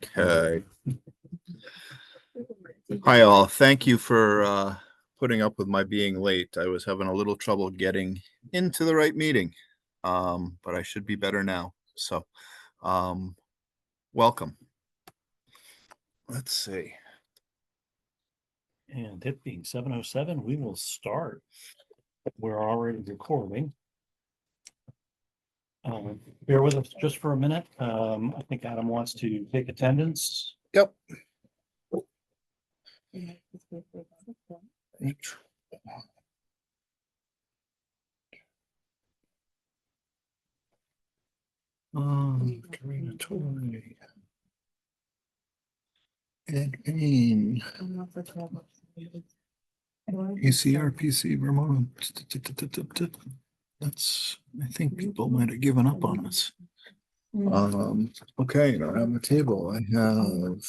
Okay. Hi, all. Thank you for putting up with my being late. I was having a little trouble getting into the right meeting, but I should be better now. So, welcome. Let's see. And it being 7:07, we will start. We're already recording. Bear with us just for a minute. I think Adam wants to take attendance. Yep. Karina Toy. Ed Payne. ACRPC Vermont. That's, I think people might have given up on us. Okay, around the table, I have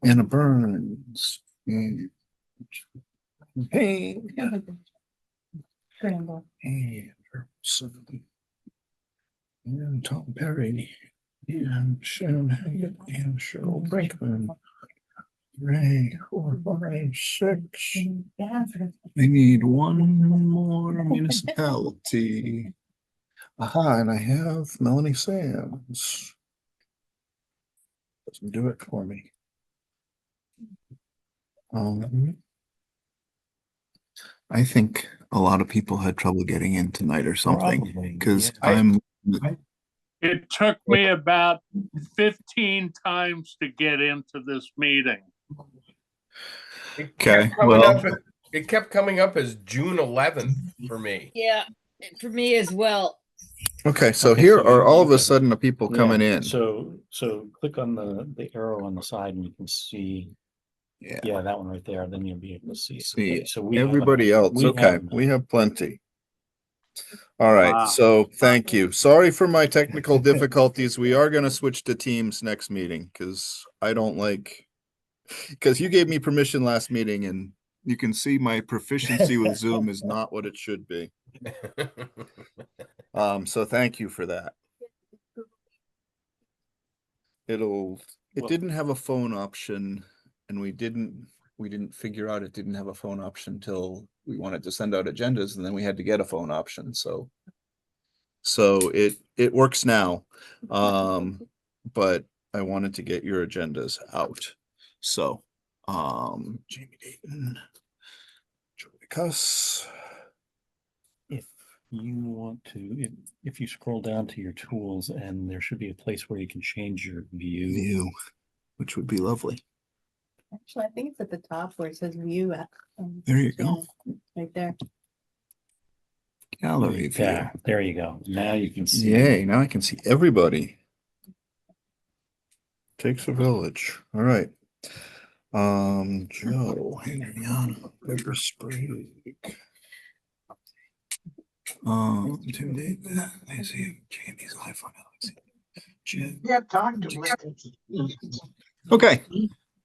Anna Burns. And Payne. And Tom Perry. And Sharon Haggett and Cheryl Brinkman. Ray, 4, 5, 6. We need one more municipality. Aha, and I have Melanie Sands. Doesn't do it for me. I think a lot of people had trouble getting in tonight or something because It took me about 15 times to get into this meeting. Okay, well, it kept coming up as June 11th for me. Yeah, for me as well. okay, so here are all of a sudden the people coming in. So click on the arrow on the side and you can see. Yeah, that one right there. Then you'll be able to see. See, so we everybody else. Okay, we have plenty. All right, Wow. so thank you. Sorry for my technical difficulties. We are going to switch to Teams next meeting because I don't like, because you gave me permission last meeting and you can see my proficiency with Zoom is not what it should be. So thank you for that. It didn't have a phone option, and we didn't figure out it didn't have a phone option till we wanted to send out agendas, and then we had to get a phone option. So it works now. But I wanted to get your agendas out. So Jamie Dayton, Joey Cuss. If you want to, if you scroll down to your tools, and there should be a place where you can change your view, Which would be lovely. Actually, I think it's at the top where it says view. There you go. Right there. Gallery view. There you go. Now you can see. Yay, now I can see everybody. Takes a village. All right. Joe, Henriana, Pepper Sprague. Tim David, I see Jamie's life on Alex. Yeah, talk to me. Okay,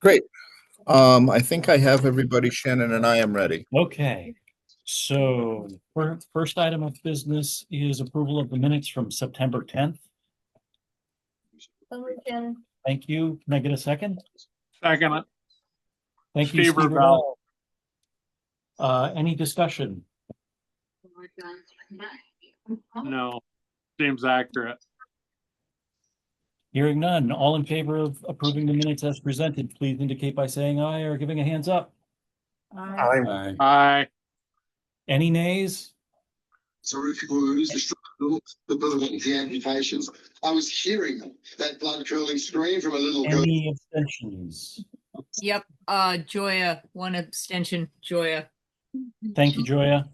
great. I think I have everybody. Shannon and I am ready. Okay. So first item of business is approval of the minutes from September 10th. Thank you. Can I get a second? Second, Thank you, Steve Steve Ravel. Any discussion? no, seems accurate. Hearing none. All in favor of approving the minutes as presented, please indicate by saying aye or giving a hands up. Aye. Aye. Any nays? Sorry if you lose the applications. I was hearing that blood curling scream from a little girl. Any abstentions? Yep. Joya, one abstention. Joya. Thank you, Joya.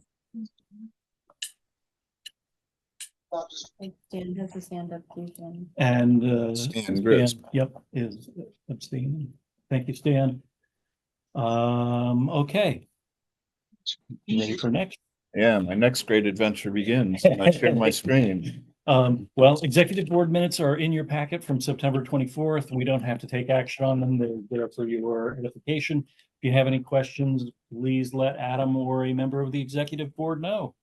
Stan has his hand up, too. And Stan Grisp. Yep, is abstaining. Thank you, Stan. Okay. You ready for next? Yeah, my next great adventure begins when I share my screen. Well, executive board minutes are in your packet from September 24th. We don't have to take action on them. They're there for your edification. If you have any questions, please let Adam or a member of the executive board know.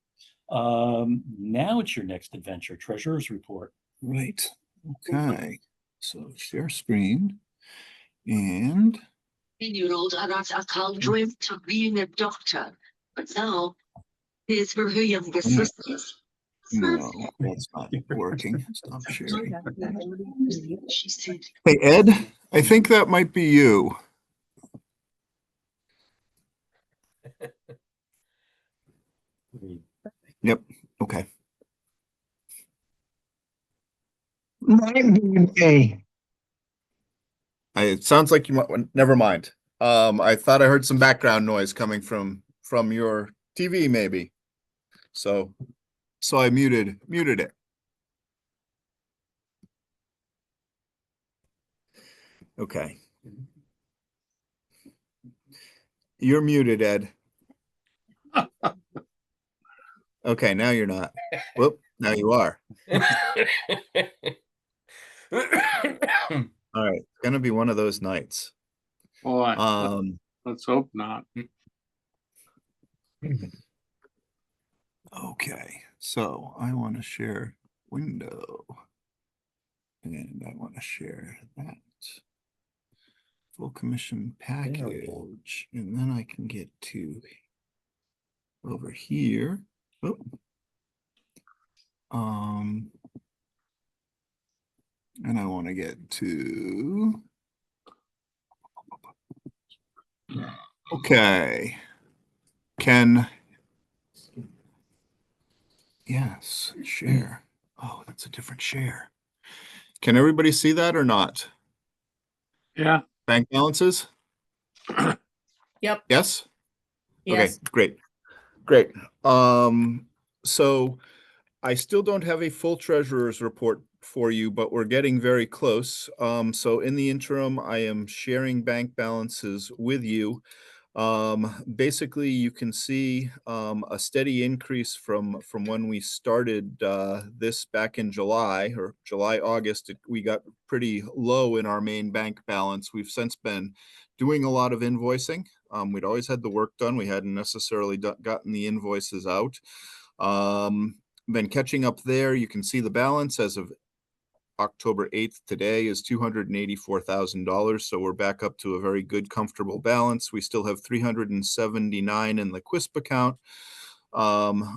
Now it's your next adventure, treasurer's report. Right. Okay. So share screen and 10-year-old Arata Akal dreamt of being a doctor, but now here's for her younger sisters. no, that's not working. Stop sharing. She said, Hey, Ed, I think that might be you. Yep. Okay. It sounds like you might, never mind. I thought I heard some background noise coming from your TV maybe. So I muted it. Okay. You're muted, Ed. Okay, now you're not. Whoop, now you are. All right, it's gonna be one of those nights. Boy, let's hope not. Okay, so I want to share window. And I want to share that full commission package. And then I can get to over here. Oh. And I want to get to, okay. Yes, share. Oh, that's a different share. Can everybody see that or not? Yeah. Bank balances? Yep. Yes? Yes. Okay, great. So I still don't have a full treasurer's report for you, but we're getting very close. So in the interim, I am sharing bank balances with you. Basically, you can see a steady increase from when we started this back in July or August. We got pretty low in our main bank balance. We've since been doing a lot of invoicing. We'd always had the work done. We hadn't necessarily gotten the invoices out. Been catching up there. You can see the balance as of October 8th today is $284,000. So we're back up to a very good, comfortable balance. We still have $379 in the QUISP account.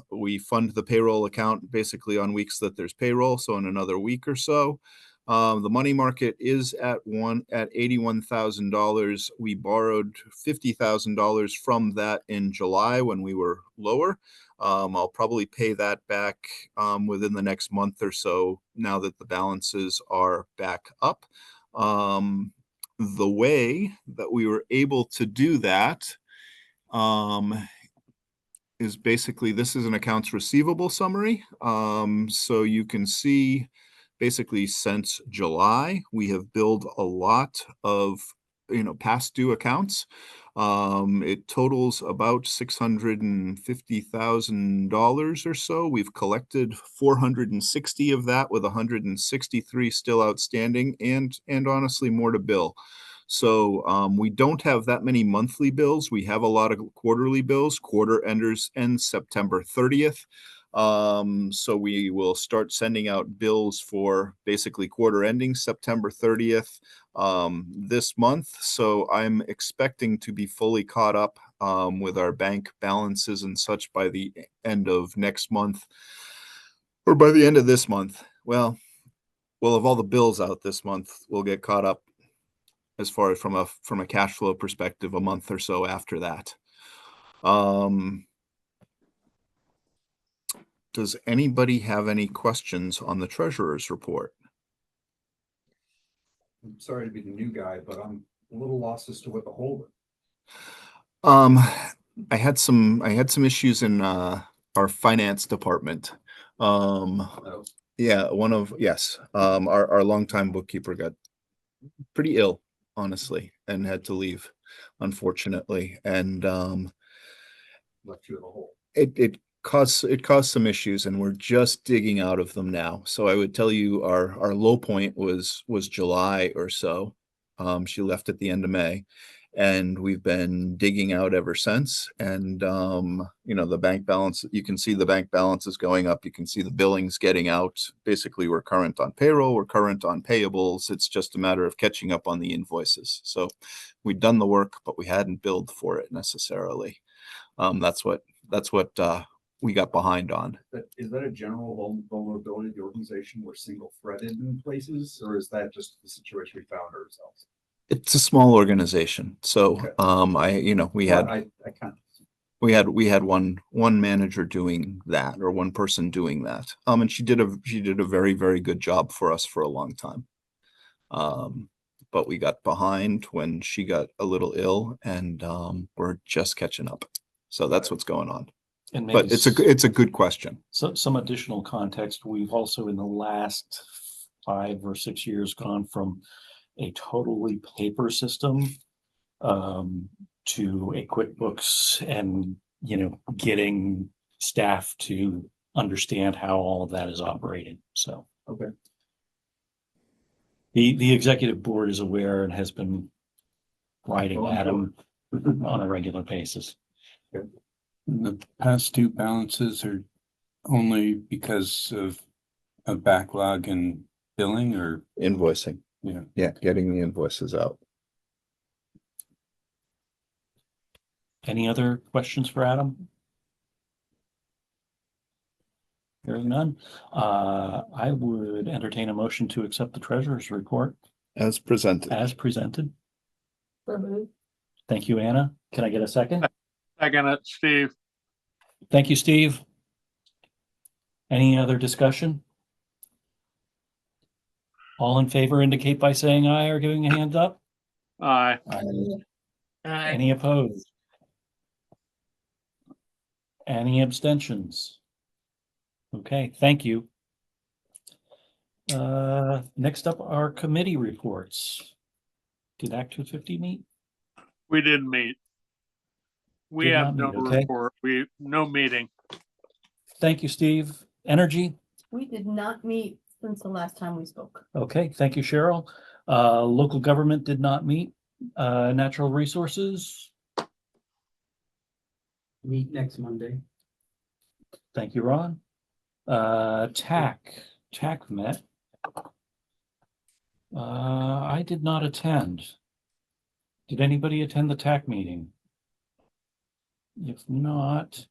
We fund the payroll account basically on weeks that there's payroll. So in another week or so, the money market is at $81,000. We borrowed $50,000 from that in July when we were lower. I'll probably pay that back within the next month or so now that the balances are back up. The way that we were able to do that is basically, this is an accounts receivable summary. So you can see basically since July, we have billed a lot of past due accounts. It totals about $650,000 or so. We've collected 460 of that, with 163 still outstanding, and honestly more to bill. So we don't have that many monthly bills. We have a lot of quarterly bills. Quarter ends September 30th. So we will start sending out bills for basically quarter ending September 30th this month. So I'm expecting to be fully caught up with our bank balances and such by the end of next month, or by the end of this month. Well, we'll have all the bills out this month. We'll get caught up as far as from a cash flow perspective a month or so after that. Does anybody have any questions on the treasurer's report? I'm sorry to be the new guy, but I'm a little lost as to what the hold is. I had some issues in our finance department. Yeah, our longtime bookkeeper got pretty ill, honestly, and had to leave, unfortunately. And Left you in a hole. it caused some issues, and we're just digging out of them now. So I would tell you our low point was July or so. She left at the end of May, And we've been digging out ever since. And, you know, the bank balance, you can see the bank balance is going up. You can see the billings getting out. Basically, we're current on payroll, we're current on payables. It's just a matter of catching up on the invoices. So we'd done the work, but we hadn't billed for it necessarily. That's what we got behind on. Is that a general vulnerability of the organization? We're single threaded in places, or is that just the situation we found ourselves? It's a small organization. So, Okay. we had one manager doing that, or one person doing that. And she did a very, very good job for us for a long time. But we got behind when she got a little ill, and we're just catching up. So that's what's going on. And But maybe it's a good question. so some additional context. We've also in the last 5 or 6 years gone from a totally paper system to a QuickBooks, and getting staff to understand how all of that is operating. So Okay. the executive board is aware and has been writing Adam on a regular basis. The past due balances are only because of a backlog in billing, or Invoicing. Yeah, getting the invoices out. Any other questions for Adam? Hearing none, I would entertain a motion to accept the treasurer's report As presented. as presented. So moved. Thank you, Anna. Can I get a second? Second it, Steve. Thank you, Steve. Any other discussion? All in favor indicate by saying aye or giving a hand up. Aye. Any opposed? Any abstentions? Okay, thank you. Next up are committee reports. Did Act 250 meet? We didn't meet. We Did have not no meet, okay. report. No meeting. Thank you, Steve. Energy? We did not meet since the last time we spoke. Okay, thank you, Cheryl. Local government did not meet. Natural resources? Meet next Monday. Thank you, Ron. TAC met. I did not attend. Did anybody attend the TAC meeting? If not,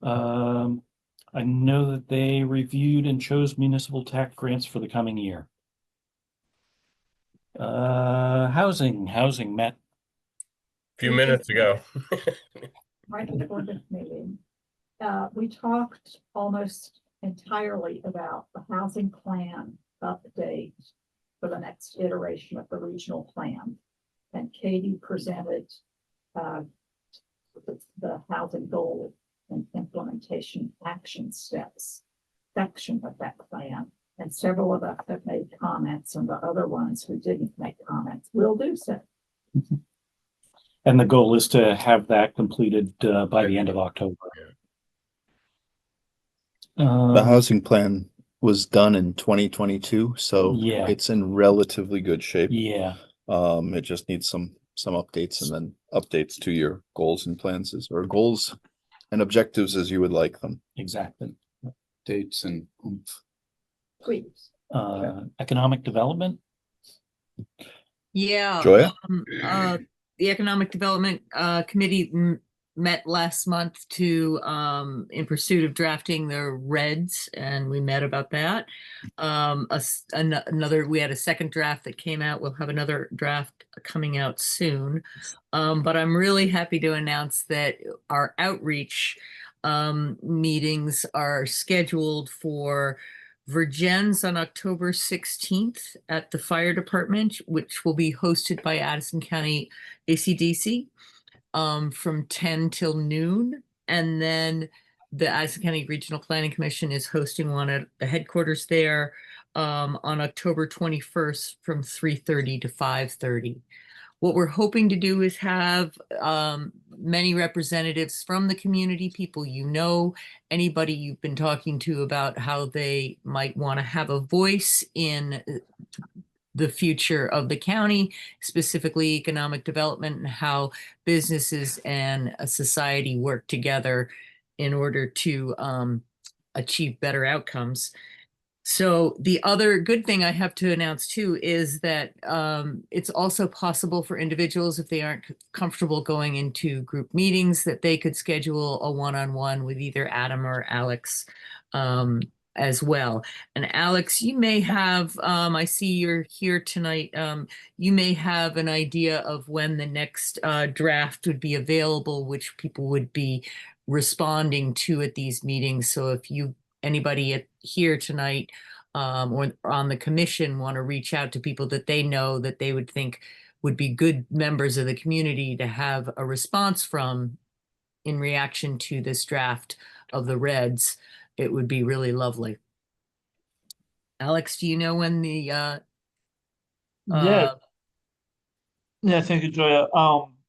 I know that they reviewed and chose municipal TAC grants for the coming year. Housing met. A few minutes ago. Right before this meeting, we talked almost entirely about the housing plan update for the next iteration of the regional plan. And Katie presented the housing goal and implementation action steps section of that plan. And several of us have made comments, and the other ones who didn't make comments will do so. And the goal is to have that completed by the end of October. The housing plan was done in 2022, so Yeah. it's in relatively good shape. Yeah, It just needs some updates, and then updates to your goals and plans or goals and objectives as you would like them. exactly. dates and Please. Economic development? Yeah. Joya? The Economic Development Committee met last month to in pursuit of drafting the regs, and we met about that. We had a second draft that came out. We'll have another draft coming out soon. But I'm really happy to announce that our outreach meetings are scheduled for Virgins on October 16th at the fire department, which will be hosted by Addison County ACDC from 10 till noon. And then the Addison County Regional Planning Commission is hosting one at the headquarters there on October 21st from 3:30 to 5:30. What we're hoping to do is have many representatives from the community, people anybody you've been talking to about how they might want to have a voice in the future of the county, specifically economic development, and how businesses and a society work together in order to achieve better outcomes. So the other good thing I have to announce too is that it's also possible for individuals, if they aren't comfortable going into group meetings, that they could schedule a one-on-one with either Adam or Alex as well. And Alex, you may have, I see you're here tonight, you may have an idea of when the next draft would be available, which people would be responding to at these meetings. So if anybody here tonight or on the commission want to reach out to people that they know that they would think would be good members of the community to have a response from in reaction to this draft of the Reds, it would be really lovely. Alex, do you know when the Yeah, thank you, Joya.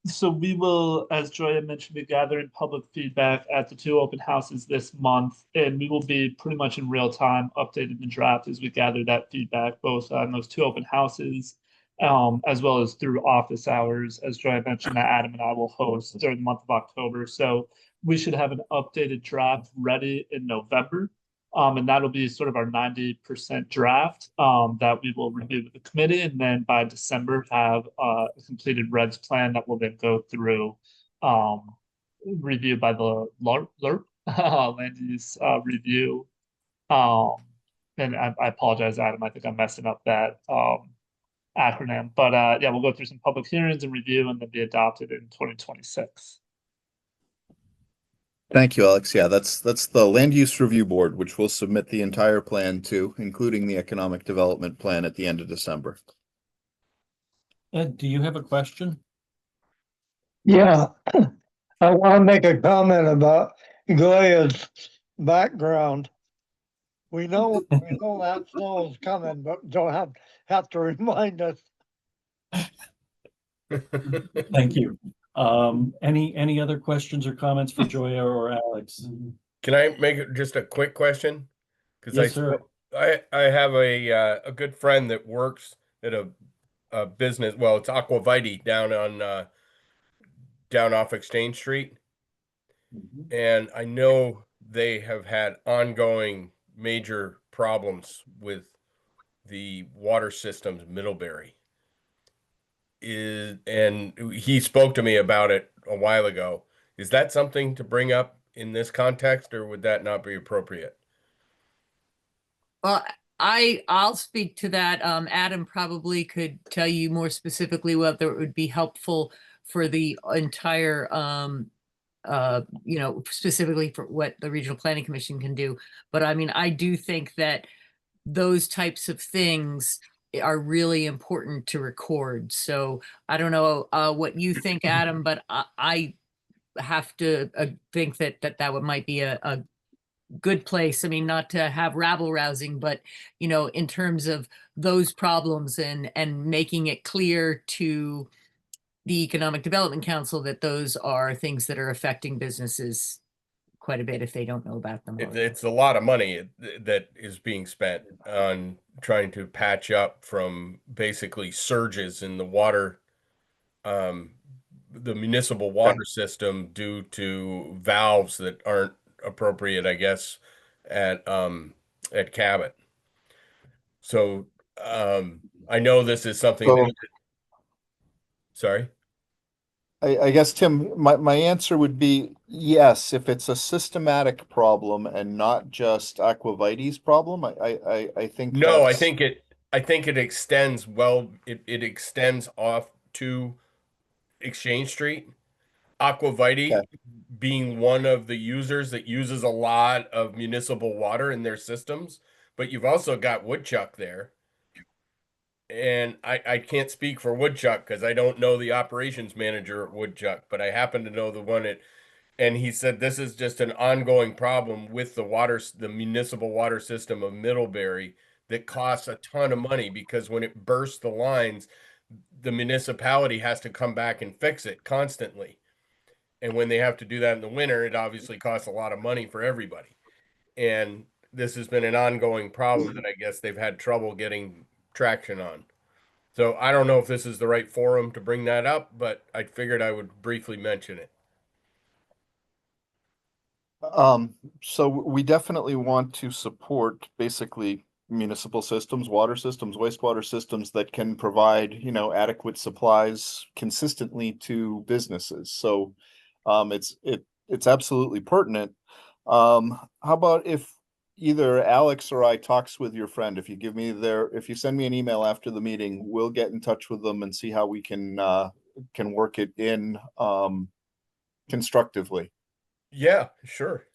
So we will, as Joya mentioned, be gathering public feedback at the 2 open houses this month, and we will be pretty much in real time updating the draft as we gather that feedback, both on those 2 open houses, as well as through office hours, as Joya mentioned, that Adam and I will host during the month of October. So we should have an updated draft ready in November. And that'll be sort of our 90% draft that we will review with the committee, and then by December have a completed Reds plan that will then go through review by the LRP, land use review. And I apologize, Adam, I think I'm messing up that acronym, but yeah, we'll go through some public hearings and review and then be adopted in 2026. Thank you, Alex. Yeah, that's the Land Use Review Board, which will submit the entire plan to, including the Economic Development Plan at the end of December. Ed, do you have a question? Yeah, I want to make a comment about Goya's background. We know that snow is coming, but don't have to remind us. Thank you. Any other questions or comments for Joya or Alex? Can I make it just a quick question? Because Yes, sir. I have a good friend that works at a business. Well, it's Aquavite down off Exchange Street, and I know they have had ongoing major problems with the water systems Middlebury. And he spoke to me about it a while ago. Is that something to bring up in this context, or would that not be appropriate? Well, I'll speak to that. Adam probably could tell you more specifically whether it would be helpful for the entire, specifically for what the Regional Planning Commission can do. But I mean, I do think that those types of things are really important to record. So I don't know what you think, Adam, but I have to think that might be a good place. I mean, not to have rabble rousing, but in terms of those problems and making it clear to the Economic Development Council that those are things that are affecting businesses quite a bit if they don't know about them. It's a lot of money that is being spent on trying to patch up from basically surges in the water, the municipal water system due to valves that aren't appropriate, I guess, at Cabot. So I know this is something that, sorry. I guess, Tim, my answer would be yes, if it's a systematic problem and not just Aquavite's problem. I think no, I think it extends it extends off to Exchange Street. Aquavite being one of the users that uses a lot of municipal water in their systems, but you've also got Woodchuck there. And I can't speak for Woodchuck because I don't know the operations manager at Woodchuck, but I happen to know the one and he said this is just an ongoing problem with the municipal water system of Middlebury that costs a ton of money because when it bursts the lines, the municipality has to come back and fix it constantly. And when they have to do that in the winter, it obviously costs a lot of money for everybody. And this has been an ongoing problem that I guess they've had trouble getting traction on. So I don't know if this is the right forum to bring that up, but I figured I would briefly mention it. So we definitely want to support basically municipal systems, water systems, wastewater systems that can provide, adequate supplies consistently to businesses. So it's absolutely pertinent. How about if either Alex or I talks with your friend, if you send me an email after the meeting, we'll get in touch with them and see how we can work it in constructively. Yeah, sure.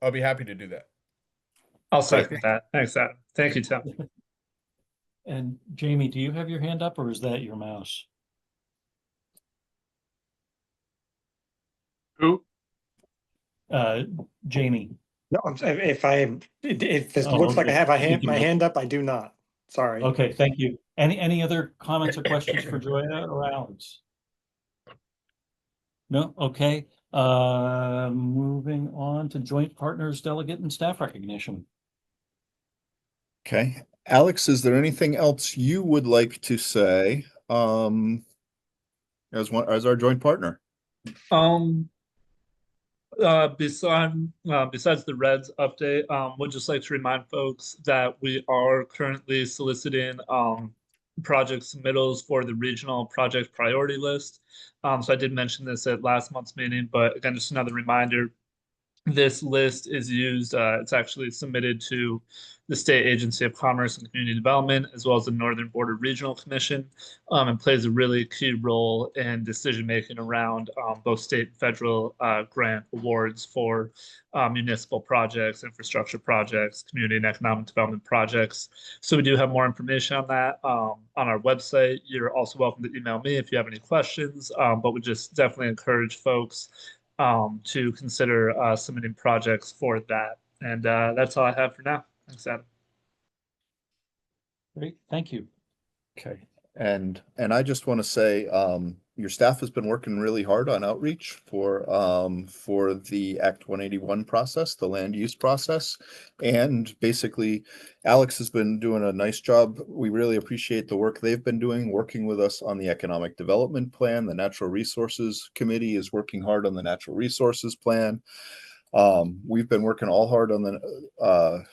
I'll be happy to do that. I'll second that. Thanks, Adam. Thank you, Tim. And Jamie, do you have your hand up or is that your mouse? Who? Jamie. No, if this Oh, looks like I okay. have my You- hand up, I do not. Sorry. Okay, thank you. Any other comments or questions for Joya or Alex? No? Okay. Moving on to joint partners, delegate and staff recognition. Okay. Alex, is there anything else you would like to say as our joint partner? Besides the Reds update, would just like to remind folks that we are currently soliciting project submittals for the regional project priority list. So I did mention this at last month's meeting, but again, just another reminder. This list is used, it's actually submitted to the State Agency of Commerce and Community Development, as well as the Northern Border Regional Commission, and plays a really key role in decision-making around both state and federal grant awards for municipal projects, infrastructure projects, community and economic development projects. So we do have more information on that on our website. You're also welcome to email me if you have any questions, but we just definitely encourage folks to consider submitting projects for that. And that's all I have for now. Thanks, Adam. Great, thank you. Okay. And I just want to say, your staff has been working really hard on outreach for the Act 181 process, the land use process. And basically, Alex has been doing a nice job. We really appreciate the work they've been doing, working with us on the economic development plan. The Natural Resources Committee is working hard on the natural resources plan. We've been working all hard on the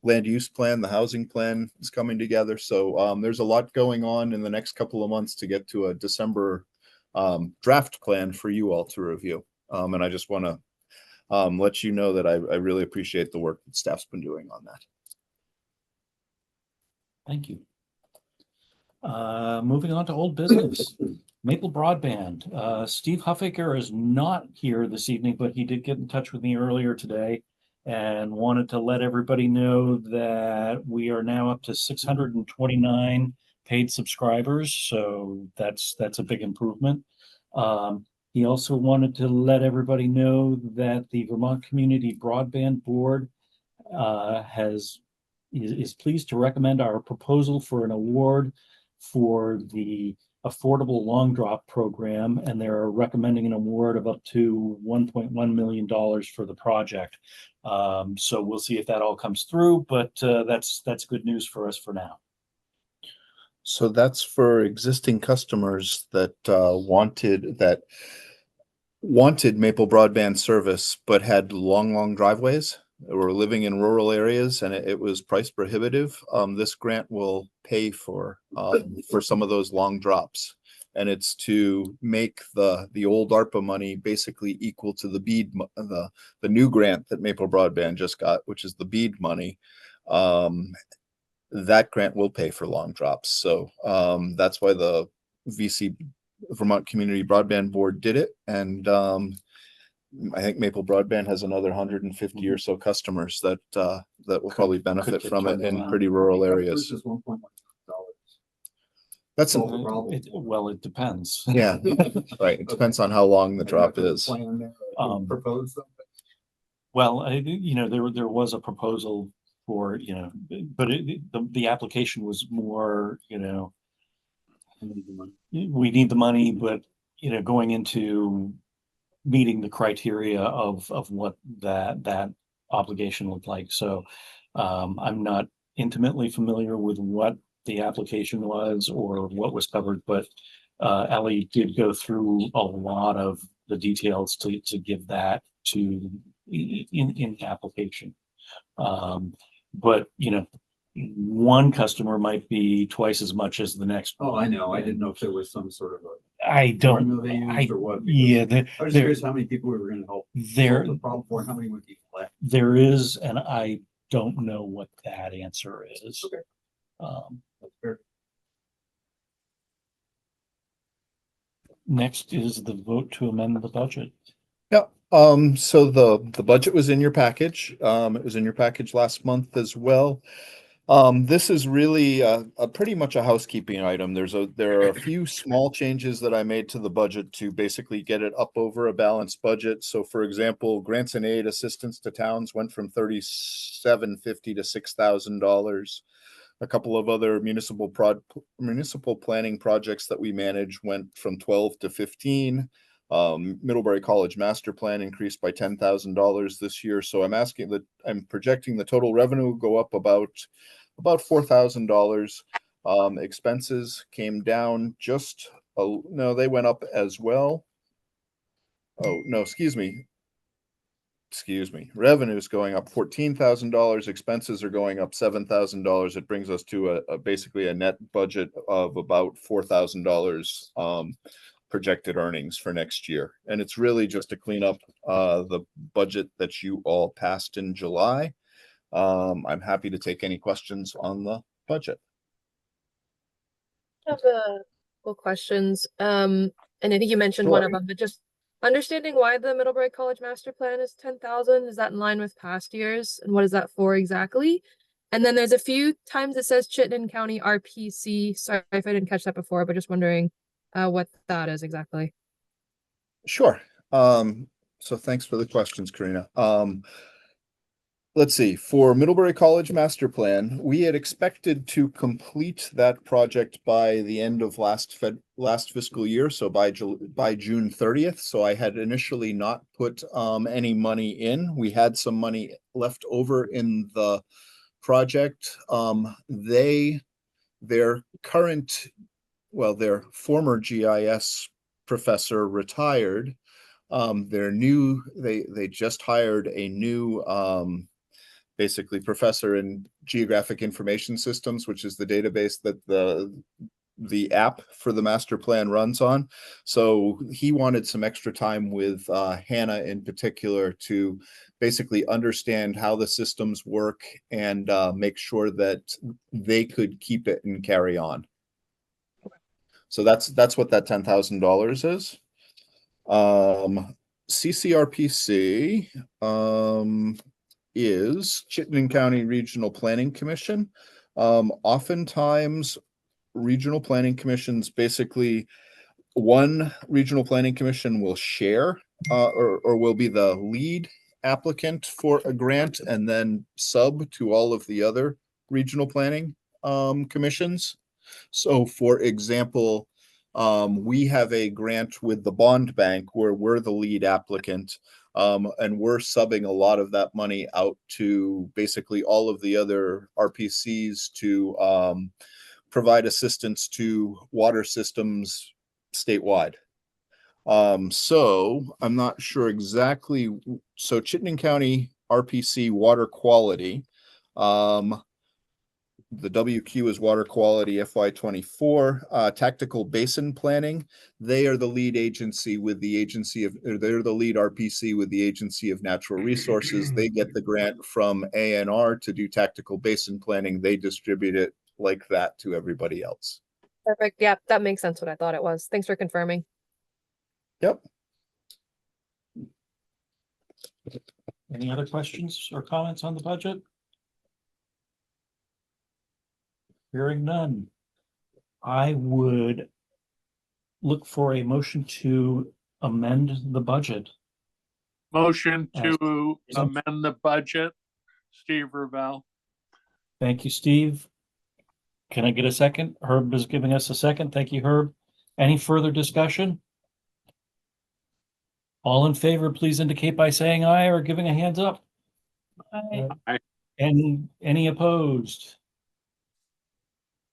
land use plan. The housing plan is coming together. So there's a lot going on in the next couple of months to get to a December draft plan for you all to review. And I just want to let you know that I really appreciate the work that staff's been doing on that. Thank you. Moving on to old business. Maple Broadband. Steve Huffaker is not here this evening, but he did get in touch with me earlier today and wanted to let everybody know that we are now up to 629 paid subscribers. So that's a big improvement. He also wanted to let everybody know that the Vermont Community Broadband Board is pleased to recommend our proposal for an award for the affordable long drop program, and they're recommending an award of up to $1.1 million for the project. So we'll see if that all comes through, but that's good news for us for now. So that's for existing customers that wanted Maple Broadband service, but had long driveways, were living in rural areas, and it was price prohibitive. This grant will pay for some of those long drops, and it's to make the old ARPA money basically equal to the BEAD, the new grant that Maple Broadband just got, which is the BEAD money. That grant will pay for long drops. So that's why the Vermont Community Broadband Board did it. And I think Maple Broadband has another 150 or so customers that will probably benefit from it in pretty rural areas. That's well, it depends. Yeah, right. It depends on how long the drop is. Well, there was a proposal for, but the application was more, we need the money, but, going into meeting the criteria of what that obligation looked like. So I'm not intimately familiar with what the application was or what was covered, but Ellie did go through a lot of the details to give that to in the application. But you know, one customer might be twice as much as the next. Oh, I know. I didn't know if there was some sort of a I formula don't. they used or what. Yeah, I was just curious how many people we were going to help there solve the problem for, and how many would be left. there is, and I don't know what that answer is. Okay. That's fair. Next is the vote to amend the budget. Yeah, so the budget was in your package. It was in your package last month as well. This is really a pretty much a housekeeping item. There are a few small changes that I made to the budget to basically get it up over a balanced budget. So for example, grants and aid assistance to towns went from $3,750 to $6,000. A couple of other municipal planning projects that we manage went from 12 to 15. Middlebury College Master Plan increased by $10,000 this year. So I'm projecting the total revenue will go up about $4,000. Expenses came down no, they went up as well. Oh, no, excuse me. Revenue's going up $14,000. Expenses are going up $7,000. It brings us to basically a net budget of about $4,000 projected earnings for next year. And it's really just to clean up the budget that you all passed in July. I'm happy to take any questions on the budget. I have a couple questions. And I think you mentioned one of them, but just understanding why the Middlebury College Master Plan is 10,000. Is that in line with past years? And what is that for exactly? And then there's a few times it says Chittenden County RPC. Sorry if I didn't catch that before, but just wondering what that is exactly. Sure. So thanks for the questions, Karina. Let's see, for Middlebury College Master Plan, we had expected to complete that project by the end of last fiscal year, so by June 30th. So I had initially not put any money in. We had some money left over in the project. Their former GIS professor retired. They just hired a new basically professor in geographic information systems, which is the database that the app for the master plan runs on. So he wanted some extra time with Hannah in particular to basically understand how the systems work and make sure that they could keep it and carry on. So that's what that $10,000 is. CCRPC is Chittenden County Regional Planning Commission. Oftentimes regional planning commissions, basically one regional planning commission will share or will be the lead applicant for a grant and then sub to all of the other regional planning commissions. So for example, we have a grant with the bond bank where we're the lead applicant. And we're subbing a lot of that money out to basically all of the other RPCs to provide assistance to water systems statewide. So I'm not sure exactly. So Chittenden County RPC water quality. The WQ is water quality FY24. Tactical basin planning. They are the lead agency with the they're the lead RPC with the Agency of Natural Resources. They get the grant from ANR to do tactical basin planning. They distribute it like that to everybody else. Perfect. Yeah, that makes sense what I thought it was. Thanks for confirming. Yep. Any other questions or comments on the budget? Hearing none, I would look for a motion to amend the budget. Motion to amend the budget, Steve Ravel. Thank you, Steve. Can I get a second? Herb is giving us a second. Thank you, Herb. Any further discussion? All in favor, please indicate by saying aye or giving a hands up. Aye. Aye. Any opposed?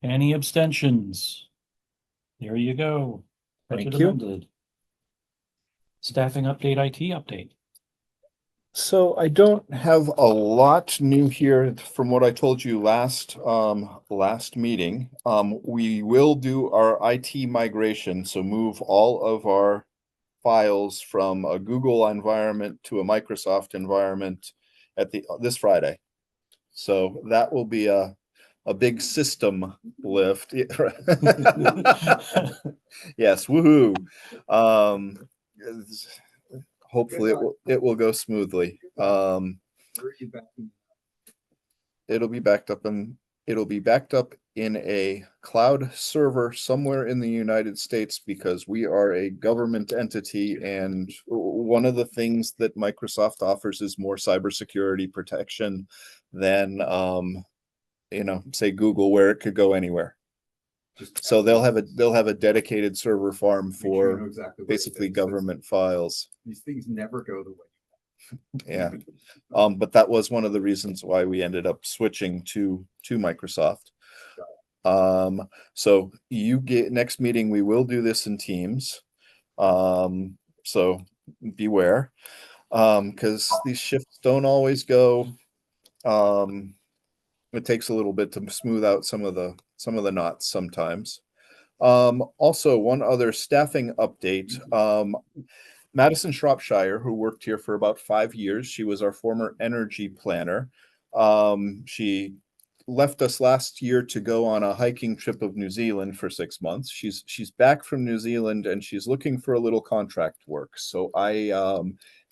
Any abstentions? There you go. Budget Thank you. amended. Staffing update, IT update. So I don't have a lot new here from what I told you last meeting. We will do our IT migration, so move all of our files from a Google environment to a Microsoft environment at this Friday. So that will be a big system lift. Yes, woohoo. Hopefully it will go smoothly. It'll be backed up in a cloud server somewhere in the United States, because we are a government entity, and one of the things that Microsoft offers is more cybersecurity protection than say Google, where it could go anywhere. So they'll have a dedicated server farm for basically government files. These things never go the way. Yeah. But that was one of the reasons why we ended up switching to Microsoft. So next meeting, we will do this in Teams. So beware, because these shifts don't always go. It takes a little bit to smooth out some of the knots sometimes. Also, one other staffing update. Madison Shropshire, who worked here for about 5 years, she was our former energy planner. She left us last year to go on a hiking trip of New Zealand for 6 months. She's back from New Zealand, and she's looking for a little contract work. So I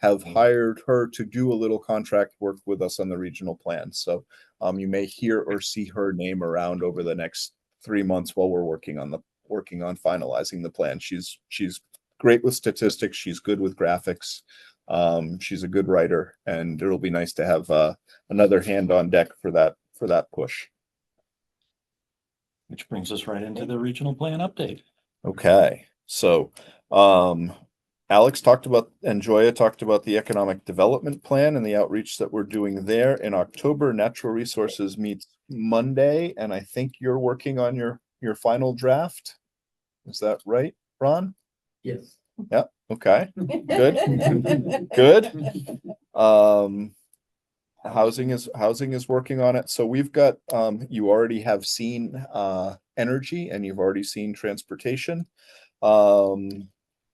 have hired her to do a little contract work with us on the regional plan. So you may hear or see her name around over the next 3 months while we're working on finalizing the plan. She's great with statistics. She's good with graphics. She's a good writer, and it'll be nice to have another hand on deck for that push. Which brings us right into the regional plan update. Okay, so Alex talked about, and Joya talked about, the economic development plan and the outreach that we're doing there. In October, Natural Resources meets Monday, and I think you're working on your final draft. Is that right, Ron? Yes. Yeah. Okay. Good. Good. Housing is working on it. So we've got, you already have seen energy, and you've already seen transportation.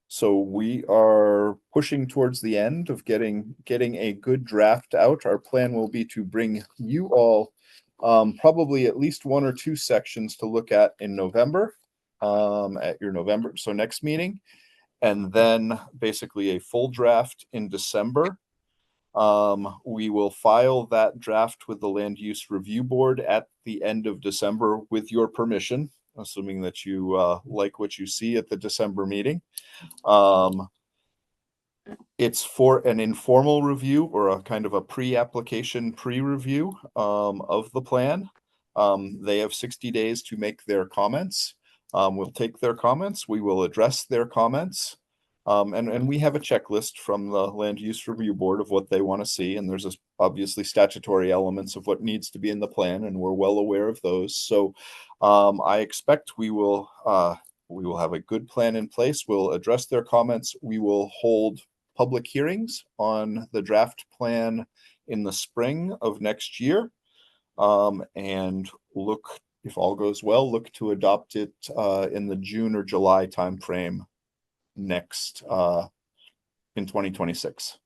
So we are pushing towards the end of getting a good draft out. Our plan will be to bring you all probably at least 1 or 2 sections to look at in November, at your November, so next meeting, and then basically a full draft in December. We will file that draft with the Land Use Review Board at the end of December with your permission, assuming that you like what you see at the December meeting. It's for an informal review, or a kind of a pre-application pre-review of the plan. They have 60 days to make their comments. We'll take their comments. We will address their comments. And we have a checklist from the Land Use Review Board of what they want to see. And there's obviously statutory elements of what needs to be in the plan, and we're well aware of those. So I expect we will have a good plan in place. We'll address their comments. We will hold public hearings on the draft plan in the spring of next year. And look, if all goes well, look to adopt it in the June or July timeframe next in 2026.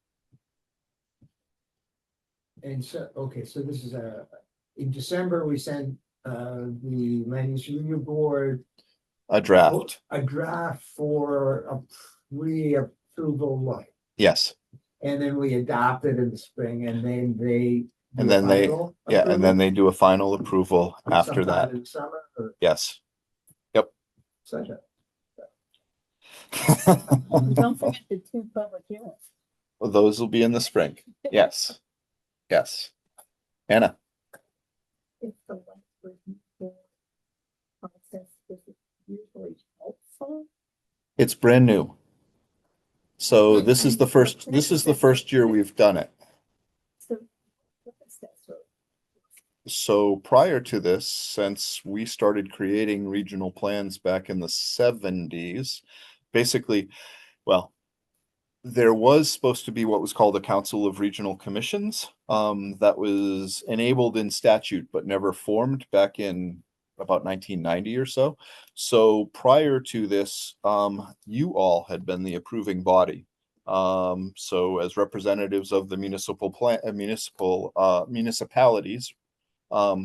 And so, okay, so this is in December, we sent the Land Use Review Board a draft for a pre-approval look. Yes. And then we adopt it in the spring, and then they and then they do a final approval after that. In summer, or yes. Yep. Such a Don't forget the 2 public hearings. Well, those will be in the spring. Yes. Yes. Anna. If the West Virginia process is usually helpful. It's brand new. So this is the first year we've done it. So prior to this, since we started creating regional plans back in the 70s, basically, well, there was supposed to be what was called a Council of Regional Commissions, that was enabled in statute but never formed back in about 1990 or so. So prior to this, you all had been the approving body. So as representatives of the municipalities,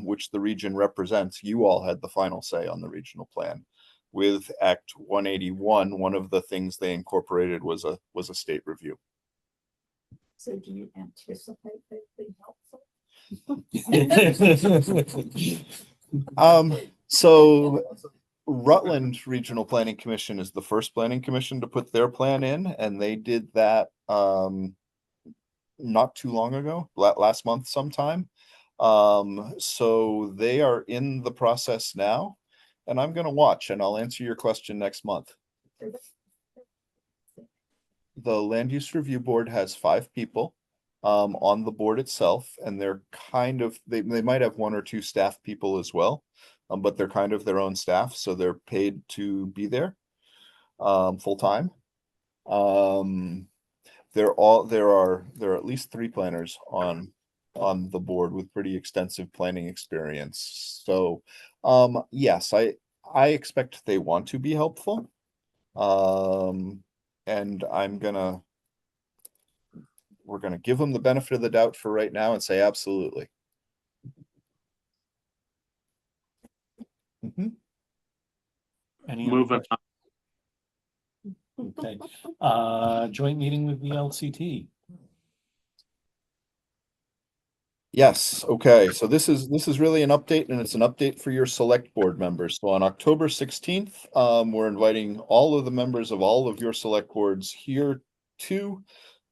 which the region represents, you all had the final say on the regional plan. With Act 181, one of the things they incorporated was a state review. So do you anticipate that being helpful? So Rutland Regional Planning Commission is the first planning commission to put their plan in, and they did that not too long ago, last month sometime. So they are in the process now, and I'm going to watch, and I'll answer your question next month. The Land Use Review Board has 5 people on the board itself, and they're kind of, they might have 1 or 2 staff people as well, but they're kind of their own staff, so they're paid to be there full time. There are at least 3 planners on the board with pretty extensive planning experience. So yes, I expect they want to be helpful. And we're gonna give them the benefit of the doubt for right now and say absolutely. Any Moving on. Okay, joint meeting with the LCT. Yes, okay, so this is really an update, and it's an update for your select board members. So on October 16th, we're inviting all of the members of all of your select boards here to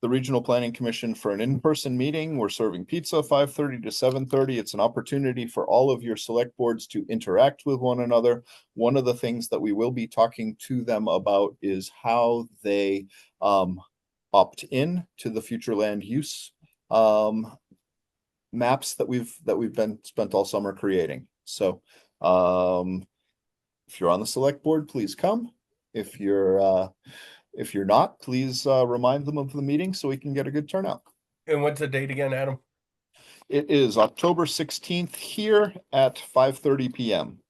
the Regional Planning Commission for an in-person meeting. We're serving pizza 5:30 to 7:30. It's an opportunity for all of your select boards to interact with one another. One of the things that we will be talking to them about is how they opt in to the future land use maps that we've been spent all summer creating. So if you're on the select board, please come. If you're not, please remind them of the meeting so we can get a good turnout. And what's the date again, Adam? It is October 16th here at 5:30 p.m.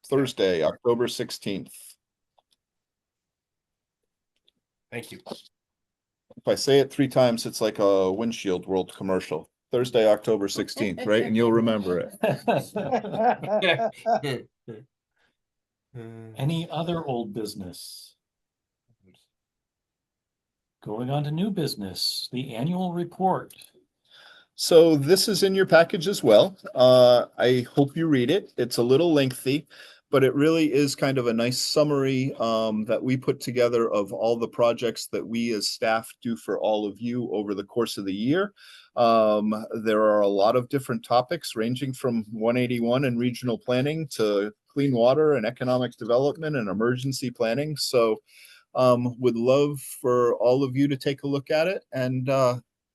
Thursday, October 16th. Thank you. If I say it 3 times, it's like a Windshield World commercial. Thursday, October 16th, right? And you'll remember it. Any other old business? Going on to new business, the annual report. So this is in your package as well. I hope you read it. It's a little lengthy, but it really is kind of a nice summary that we put together of all the projects that we as staff do for all of you over the course of the year. There are a lot of different topics ranging from 181 and regional planning to clean water and economic development and emergency planning. So would love for all of you to take a look at it. And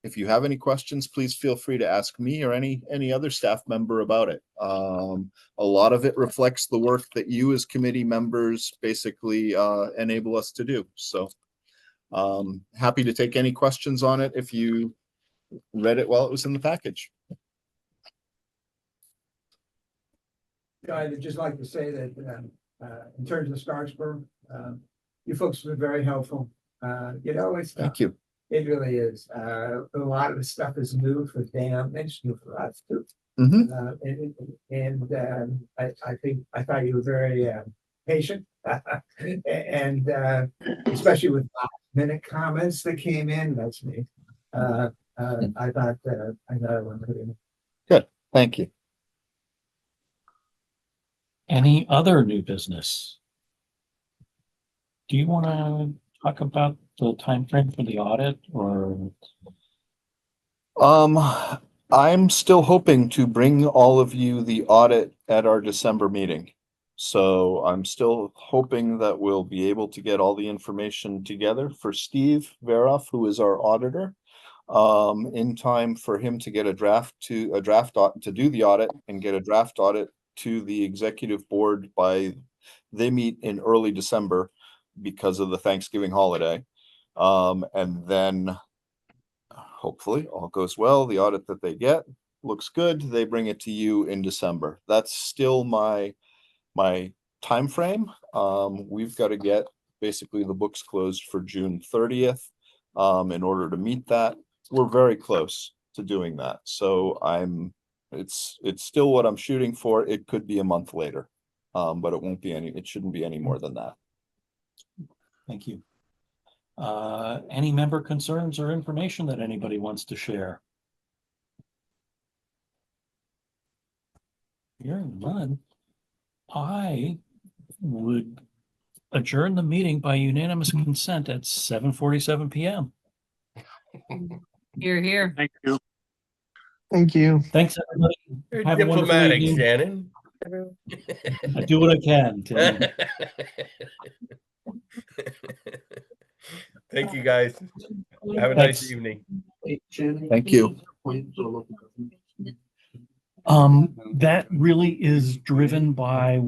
if you have any questions, please feel free to ask me or any other staff member about it. A lot of it reflects the work that you as committee members basically enable us to do. So happy to take any questions on it if you read it while it was in the package. I'd just like to say that in terms of Starksburg, you folks have been very helpful. Thank you. It really is. A lot of the stuff is new for Dan, and it's new for us too. Mm-hmm. I thought you were very patient, and especially with last-minute comments that came in. That's me. I thought I went pretty. Good. Thank you. Any other new business? Do you want to talk about the time frame for the audit, or? I'm still hoping to bring all of you the audit at our December meeting. So I'm still hoping that we'll be able to get all the information together for Steve Veroff, who is our auditor. in time for him to get to do the audit and get a draft audit to the executive board they meet in early December because of the Thanksgiving holiday. And then hopefully all goes well. The audit that they get looks good. They bring it to you in December. That's still my time frame. We've got to get basically the books closed for June 30th. In order to meet that, we're very close to doing that. So it's still what I'm shooting for. It could be a month later, but it shouldn't be any more than that. Thank you. Any member concerns or information that anybody wants to share? Hearing none, I would adjourn the meeting by unanimous consent at 7:47 p.m. Here, here. Thank you. Thank you. Thanks, everybody. You're Have a wonderful diplomatic, evening. Shannon. I do what I can, Tim. Thank you, guys. Have a nice Thanks. evening. Thank you. That really is driven by